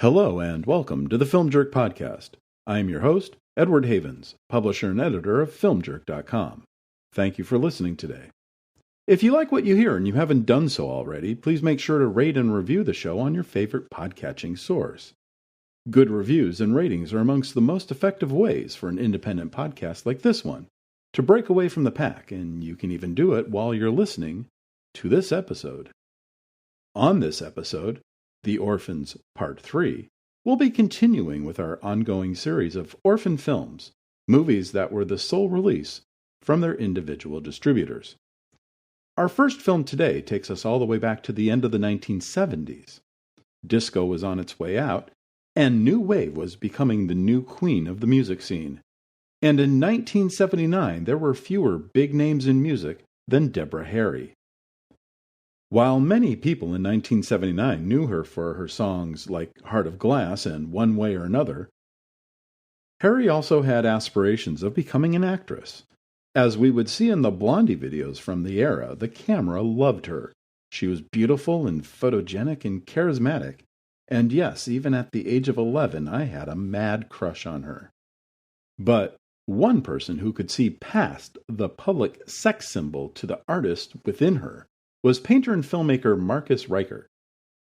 Hello and welcome to the Film Jerk Podcast. I am your host, Edward Havens, publisher and editor of FilmJerk.com. Thank you for listening today. If you like what you hear and you haven't done so already, please make sure to rate and review the show on your favorite podcatching source. Good reviews and ratings are amongst the most effective ways for an independent podcast like this one to break away from the pack, and you can even do it while you're listening to this episode. On this episode, The Orphans Part 3, we'll be continuing with our ongoing series of orphan films, movies that were the sole release from their individual distributors. Our first film today takes us all the way back to the end of the 1970s. Disco was on its way out, and New Wave was becoming the new queen of the music scene. And in 1979, there were fewer big names in music than Deborah Harry. While many people in 1979 knew her for her songs like Heart of Glass and One Way or Another, Harry also had aspirations of becoming an actress. As we would see in the Blondie videos from the era, the camera loved her. She was beautiful and photogenic and charismatic. And yes, even at the age of 11, I had a mad crush on her. But one person who could see past the public sex symbol to the artist within her was painter and filmmaker Marcus Reichert.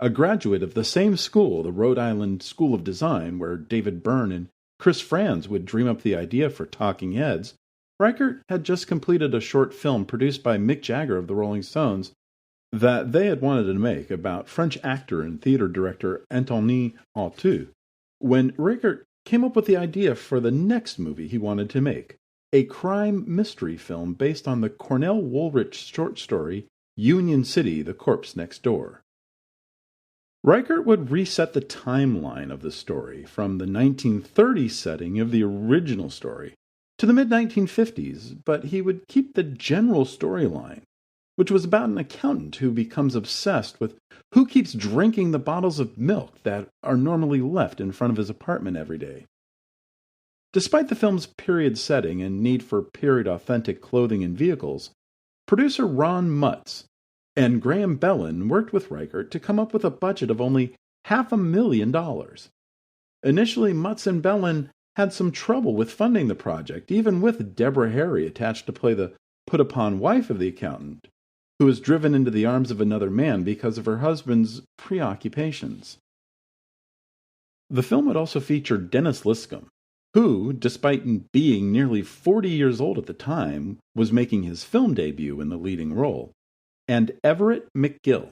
A graduate of the same school, the Rhode Island School of Design, where David Byrne and Chris Frantz would dream up the idea for Talking Heads, Reichert had just completed a short film produced by Mick Jagger of the Rolling Stones that they had wanted to make about French actor and theater director Antonin Artaud, when Reichert came up with the idea for the next movie he wanted to make, a crime mystery film based on the Cornell Woolrich short story Union City, The Corpse Next Door. Reichert would reset the timeline of the story from the 1930s setting of the original story to the mid-1950s, but he would keep the general storyline, which was about an accountant who becomes obsessed with who keeps drinking the bottles of milk that are normally left in front of his apartment every day. Despite the film's period setting and need for period-authentic clothing and vehicles, producer Ron Mutz and Graham Bellin worked with Reichert to come up with a budget of only $500,000. Initially, Mutz and Bellin had some trouble with funding the project, even with Deborah Harry attached to play the put-upon wife of the accountant, who was driven into the arms of another man because of her husband's preoccupations. The film would also feature Dennis Liscomb, who, despite being nearly 40 years old at the time, was making his film debut in the leading role, and Everett McGill,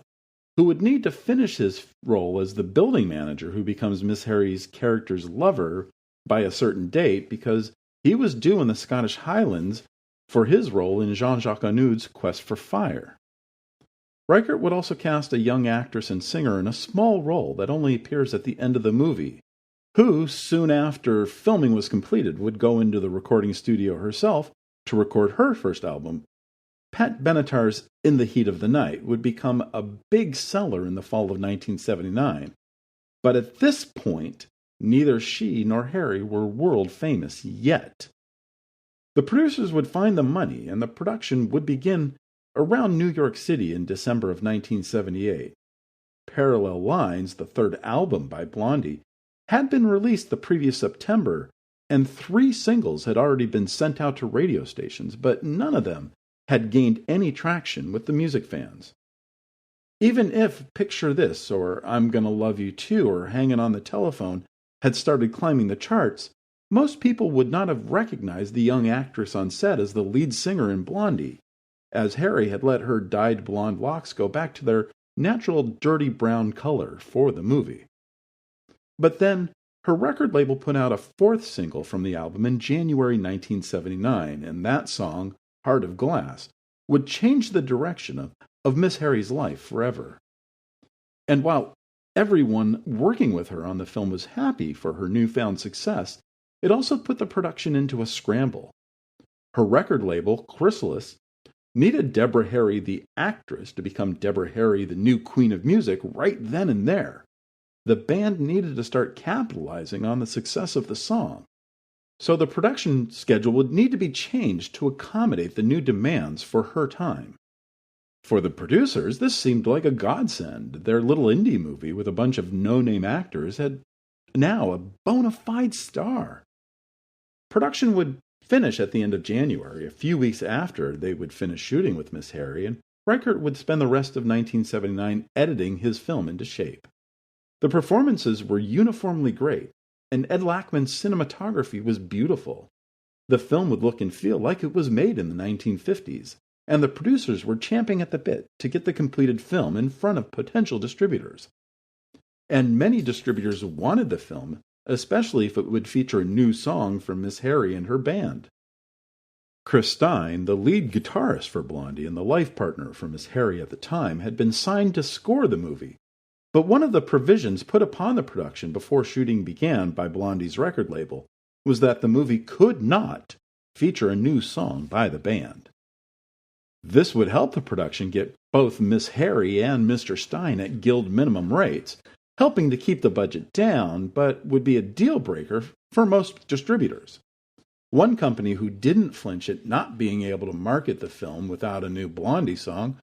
who would need to finish his role as the building manager who becomes Miss Harry's character's lover by a certain date because he was due in the Scottish Highlands for his role in Jean-Jacques Annaud's Quest for Fire. Reichert would also cast a young actress and singer in a small role that only appears at the end of the movie, who, soon after filming was completed, would go into the recording studio herself to record her first album. Pat Benatar's In the Heat of the Night would become a big seller in the fall of 1979, but at this point, neither she nor Harry were world famous yet. The producers would find the money, and the production would begin around New York City in December of 1978. Parallel Lines, the third album by Blondie, had been released the previous September, and 3 singles had already been sent out to radio stations, but none of them had gained any traction with the music fans. Even if Picture This or I'm Gonna Love You Too or Hanging on the Telephone had started climbing the charts, most people would not have recognized the young actress on set as the lead singer in Blondie, as Harry had let her dyed blonde locks go back to their natural dirty brown color for the movie. But then, her record label put out a 4th single from the album in January 1979, and that song, Heart of Glass, would change the direction of Miss Harry's life forever. And while everyone working with her on the film was happy for her newfound success, it also put the production into a scramble. Her record label, Chrysalis, needed Deborah Harry, the actress, to become Deborah Harry, the new queen of music, right then and there. The band needed to start capitalizing on the success of the song. So the production schedule would need to be changed to accommodate the new demands for her time. For the producers, this seemed like a godsend. Their little indie movie with a bunch of no-name actors had now a bona fide star. Production would finish at the end of January, a few weeks after they would finish shooting with Miss Harry, and Reichert would spend the rest of 1979 editing his film into shape. The performances were uniformly great, and Ed Lachman's cinematography was beautiful. The film would look and feel like it was made in the 1950s, and the producers were champing at the bit to get the completed film in front of potential distributors. And many distributors wanted the film, especially if it would feature a new song from Miss Harry and her band. Chris Stein, the lead guitarist for Blondie and the life partner for Miss Harry at the time, had been signed to score the movie. But one of the provisions put upon the production before shooting began by Blondie's record label was that the movie could not feature a new song by the band. This would help the production get both Miss Harry and Mr. Stein at guild minimum rates, helping to keep the budget down, but would be a deal breaker for most distributors. One company who didn't flinch at not being able to market the film without a new Blondie song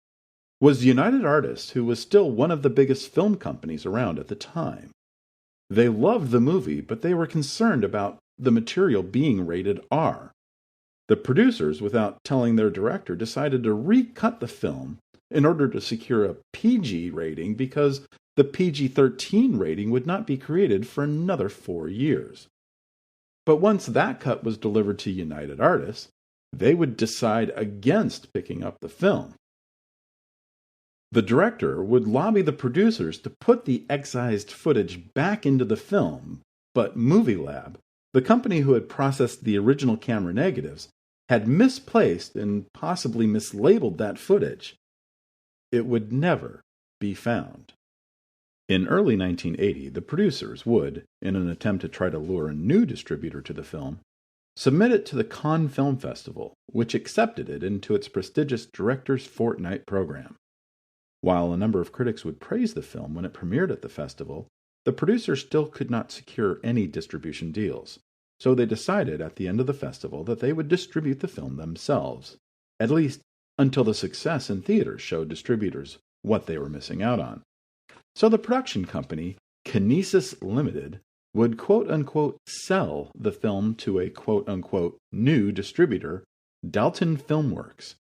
was United Artists, who was still one of the biggest film companies around at the time. They loved the movie, but they were concerned about the material being rated R. The producers, without telling their director, decided to recut the film in order to secure a PG rating because the PG-13 rating would not be created for another 4 years. But once that cut was delivered to United Artists, they would decide against picking up the film. The director would lobby the producers to put the excised footage back into the film, but Movie Lab, the company who had processed the original camera negatives, had misplaced and possibly mislabeled that footage. It would never be found. In early 1980, the producers would, in an attempt to try to lure a new distributor to the film, submit it to the Cannes Film Festival, which accepted it into its prestigious Directors' Fortnight program. While a number of critics would praise the film when it premiered at the festival, the producers still could not secure any distribution deals, so they decided at the end of the festival that they would distribute the film themselves, at least until the success in theaters showed distributors what they were missing out on. So the production company, Kinesis Limited, would quote-unquote sell the film to a quote-unquote new distributor, Dalton Filmworks,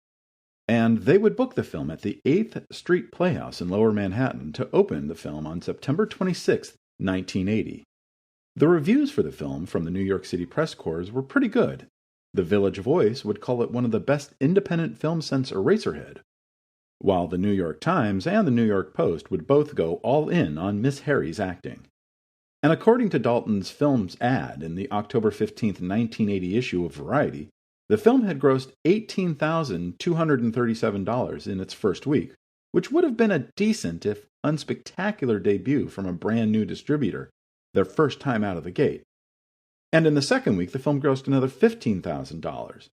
and they would book the film at the 8th Street Playhouse in Lower Manhattan to open the film on September 26, 1980. The reviews for the film from the New York City press corps were pretty good. The Village Voice would call it one of the best independent films since Eraserhead, while the New York Times and the New York Post would both go all in on Miss Harry's acting. And according to Dalton's film's ad in the October 15, 1980 issue of Variety, the film had grossed $18,237 in its first week, which would have been a decent if unspectacular debut from a brand new distributor, their first time out of the gate. And in the second week, the film grossed another $15,000.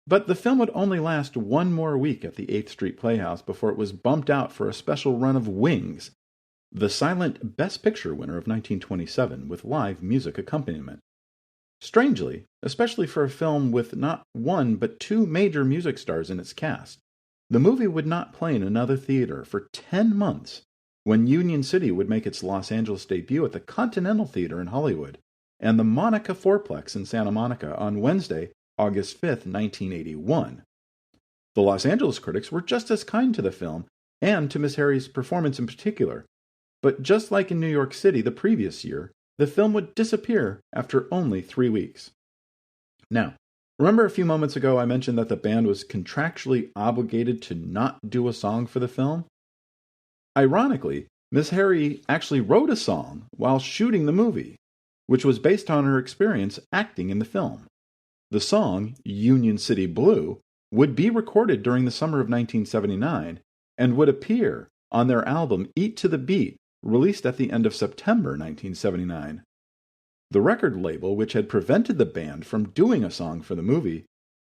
But the film would only last one more week at the 8th Street Playhouse before it was bumped out for a special run of Wings, the silent Best Picture winner of 1927 with live music accompaniment. Strangely, especially for a film with not one but two major music stars in its cast, the movie would not play in another theater for 10 months when Union City would make its Los Angeles debut at the Continental Theater in Hollywood and the Monica Fourplex in Santa Monica on Wednesday, August 5, 1981. The Los Angeles critics were just as kind to the film and to Miss Harry's performance in particular, but just like in New York City the previous year, the film would disappear after only 3 weeks. Now, remember a few moments ago I mentioned that the band was contractually obligated to not do a song for the film? Ironically, Miss Harry actually wrote a song while shooting the movie, which was based on her experience acting in the film. The song, Union City Blue, would be recorded during the summer of 1979 and would appear on their album Eat to the Beat, released at the end of September 1979. The record label, which had prevented the band from doing a song for the movie,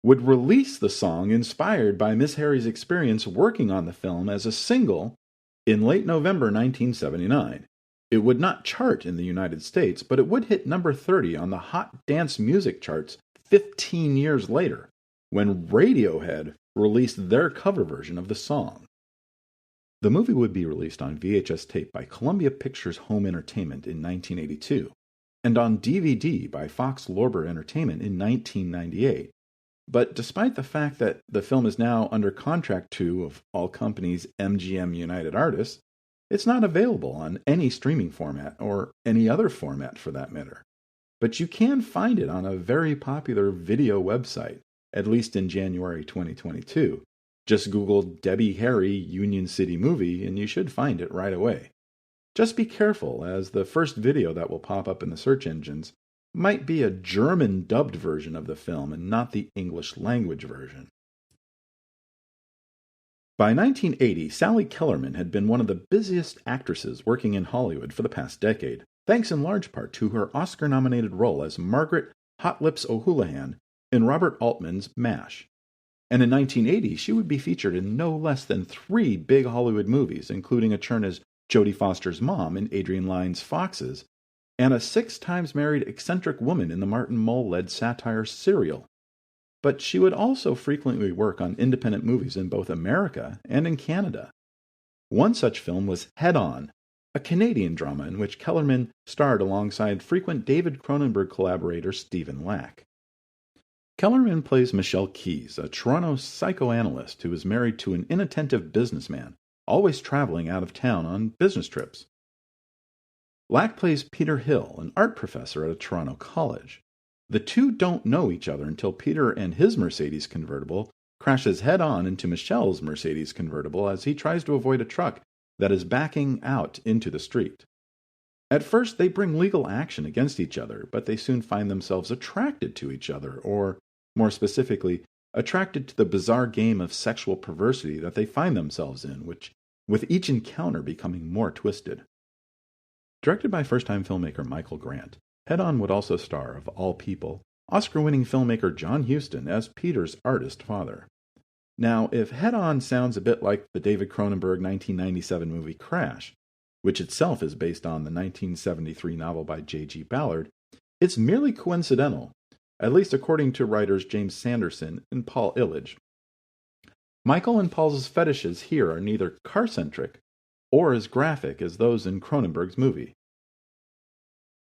would release the song inspired by Miss Harry's experience working on the film as a single in late November 1979. It would not chart in the United States, but it would hit number 30 on the Hot Dance Music charts 15 years later, when Radiohead released their cover version of the song. The movie would be released on VHS tape by Columbia Pictures Home Entertainment in 1982, and on DVD by Fox Lorber Entertainment in 1998. But despite the fact that the film is now under contract to, of all companies, MGM United Artists, it's not available on any streaming format, or any other format for that matter. But you can find it on a very popular video website, at least in January 2022. Just Google Debbie Harry Union City movie and you should find it right away. Just be careful, as the first video that will pop up in the search engines might be a German dubbed version of the film and not the English language version. By 1980, Sally Kellerman had been one of the busiest actresses working in Hollywood for the past decade, thanks in large part to her Oscar-nominated role as Margaret Hot Lips O'Houlihan in Robert Altman's MASH. And in 1980, she would be featured in no less than 3 big Hollywood movies, including a turn as Jodie Foster's mom in Adrian Lyne's Foxes, and a 6 times married eccentric woman in the Martin Mull-led satire Serial. But she would also frequently work on independent movies in both America and in Canada. One such film was Head On, a Canadian drama in which Kellerman starred alongside frequent David Cronenberg collaborator Stephen Lack. Kellerman plays Michelle Keyes, a Toronto psychoanalyst who is married to an inattentive businessman, always traveling out of town on business trips. Lack plays Peter Hill, an art professor at a Toronto college. The two don't know each other until Peter and his Mercedes convertible crashes head-on into Michelle's Mercedes convertible as he tries to avoid a truck that is backing out into the street. At first, they bring legal action against each other, but they soon find themselves attracted to each other, or, more specifically, attracted to the bizarre game of sexual perversity that they find themselves in, which, with each encounter becoming more twisted. Directed by first-time filmmaker Michael Grant, Head On would also star, of all people, Oscar-winning filmmaker John Huston as Peter's artist father. Now, if Head On sounds a bit like the David Cronenberg 1997 movie Crash, which itself is based on the 1973 novel by J.G. Ballard, it's merely coincidental, at least according to writers James Sanderson and Paul Illich. Michael and Paul's fetishes here are neither car-centric or as graphic as those in Cronenberg's movie.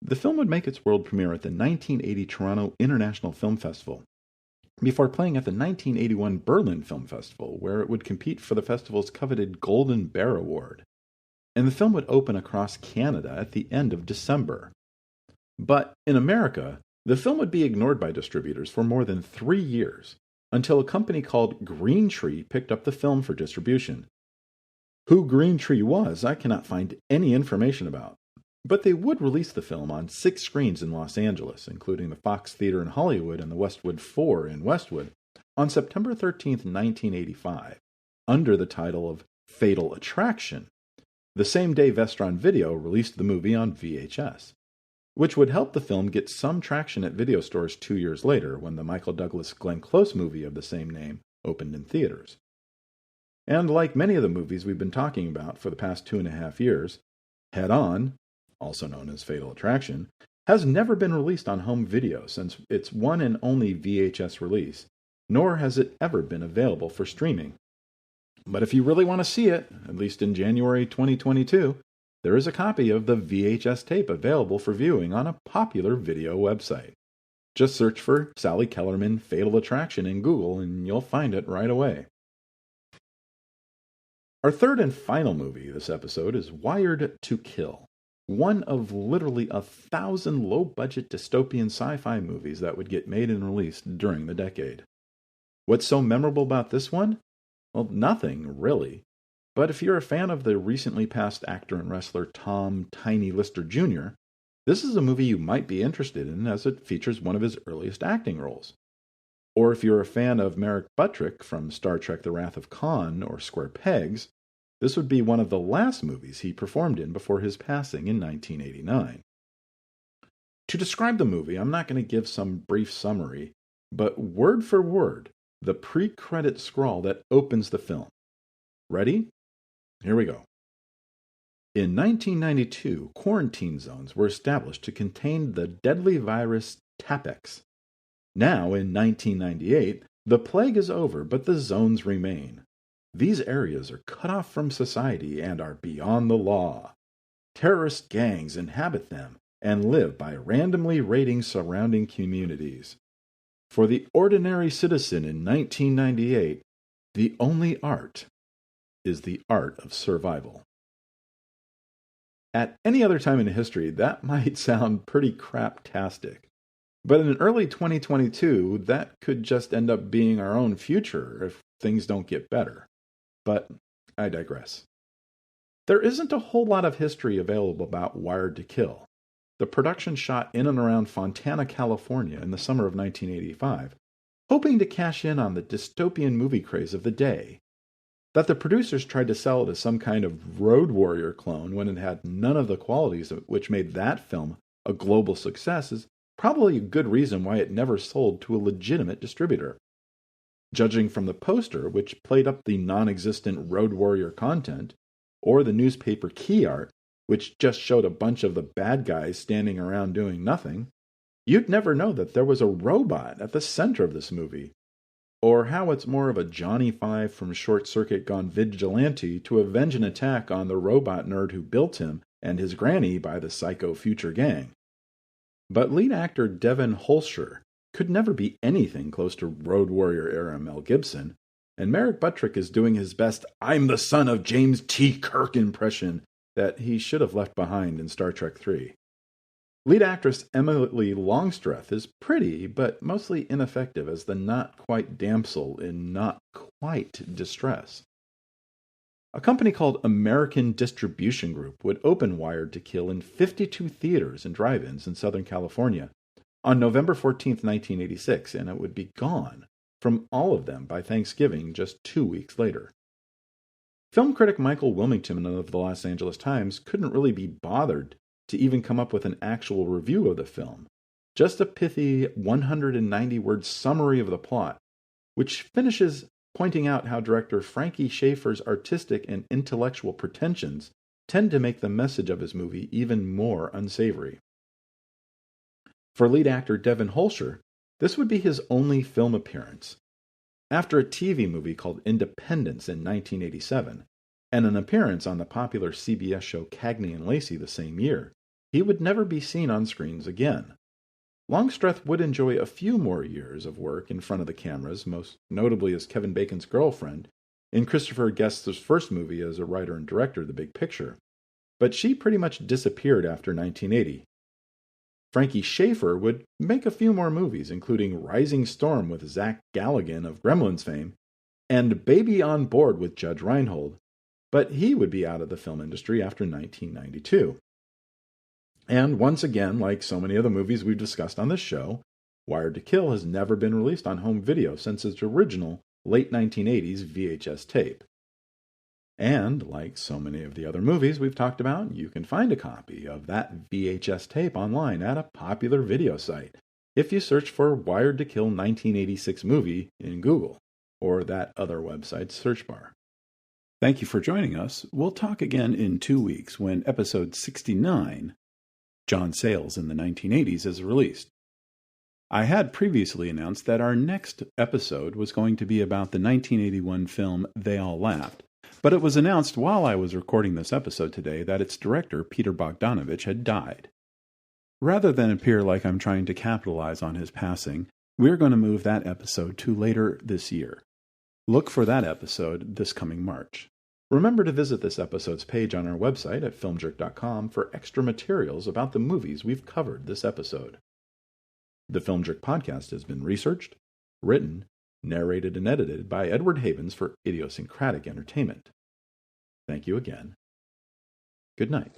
The film would make its world premiere at the 1980 Toronto International Film Festival, before playing at the 1981 Berlin Film Festival, where it would compete for the festival's coveted Golden Bear Award. And the film would open across Canada at the end of December. But in America, the film would be ignored by distributors for more than 3 years, until a company called Green Tree picked up the film for distribution. Who Green Tree was, I cannot find any information about. But they would release the film on 6 screens in Los Angeles, including the Fox Theater in Hollywood and the Westwood 4 in Westwood, on September 13, 1985, under the title of Fatal Attraction, the same day Vestron Video released the movie on VHS, which would help the film get some traction at video stores 2 years later when the Michael Douglas Glenn Close movie of the same name opened in theaters. And like many of the movies we've been talking about for the past 2.5 years, Head On, also known as Fatal Attraction, has never been released on home video since its one and only VHS release, nor has it ever been available for streaming. But if you really want to see it, at least in January 2022, there is a copy of the VHS tape available for viewing on a popular video website. Just search for Sally Kellerman Fatal Attraction in Google and you'll find it right away. Our third and final movie this episode is Wired to Kill, one of literally 1,000 low-budget dystopian sci-fi movies that would get made and released during the decade. What's so memorable about this one? Well, nothing, really. But if you're a fan of the recently passed actor and wrestler Tom Tiny Lister Jr., this is a movie you might be interested in as it features one of his earliest acting roles. Or if you're a fan of Merrick Butrick from Star Trek The Wrath of Khan or Square Pegs, this would be one of the last movies he performed in before his passing in 1989. To describe the movie, I'm not going to give some brief summary, but word for word, the pre-credit scrawl that opens the film. Ready? Here we go. In 1992, quarantine zones were established to contain the deadly virus Tapex. Now, in 1998, the plague is over, but the zones remain. These areas are cut off from society and are beyond the law. Terrorist gangs inhabit them and live by randomly raiding surrounding communities. For the ordinary citizen in 1998, the only art is the art of survival. At any other time in history, that might sound pretty craptastic. But in early 2022, that could just end up being our own future if things don't get better. But I digress. There isn't a whole lot of history available about Wired to Kill. The production shot in and around Fontana, California in the summer of 1985, hoping to cash in on the dystopian movie craze of the day. That the producers tried to sell it as some kind of Road Warrior clone when it had none of the qualities which made that film a global success is probably a good reason why it never sold to a legitimate distributor. Judging from the poster, which played up the non-existent Road Warrior content, or the newspaper key art, which just showed a bunch of the bad guys standing around doing nothing, you'd never know that there was a robot at the center of this movie, or how it's more of a Johnny Five from Short Circuit gone vigilante to avenge an attack on the robot nerd who built him and his granny by the psycho future gang. But lead actor Devin Holscher could never be anything close to Road Warrior-era Mel Gibson, and Merrick Butrick is doing his best "I'm the son of James T. Kirk" impression that he should have left behind in Star Trek III. Lead actress Emily Longstreth is pretty, but mostly ineffective as the not-quite damsel in not-quite distress. A company called American Distribution Group would open Wired to Kill in 52 theaters and drive-ins in Southern California on November 14, 1986, and it would be gone from all of them by Thanksgiving just 2 weeks later. Film critic Michael Wilmington of the Los Angeles Times couldn't really be bothered to even come up with an actual review of the film, just a pithy 190-word summary of the plot, which finishes pointing out how director Frankie Schaefer's artistic and intellectual pretensions tend to make the message of his movie even more unsavory. For lead actor Devin Holscher, this would be his only film appearance. After a TV movie called Independence in 1987, and an appearance on the popular CBS show Cagney and Lacey the same year, he would never be seen on screens again. Longstreth would enjoy a few more years of work in front of the cameras, most notably as Kevin Bacon's girlfriend in Christopher Guest's first movie as a writer and director, The Big Picture, but she pretty much disappeared after 1980. Frankie Schaefer would make a few more movies, including Rising Storm with Zach Galligan of Gremlins fame, and Baby on Board with Judge Reinhold, but he would be out of the film industry after 1992. And once again, like so many of the movies we've discussed on this show, Wired to Kill has never been released on home video since its original late 1980s VHS tape. And, like so many of the other movies we've talked about, you can find a copy of that VHS tape online at a popular video site if you search for Wired to Kill 1986 movie in Google, or that other website's search bar. Thank you for joining us. We'll talk again in 2 weeks when episode 69, John Sayles in the 1980s, is released. I had previously announced that our next episode was going to be about the 1981 film They All Laughed, but it was announced while I was recording this episode today that its director, Peter Bogdanovich, had died. Rather than appear like I'm trying to capitalize on his passing, we're going to move that episode to later this year. Look for that episode this coming March. Remember to visit this episode's page on our website at filmjerk.com for extra materials about the movies we've covered this episode. The Film Jerk podcast has been researched, written, narrated, and edited by Edward Havens for Idiosyncratic Entertainment. Thank you again. Good night.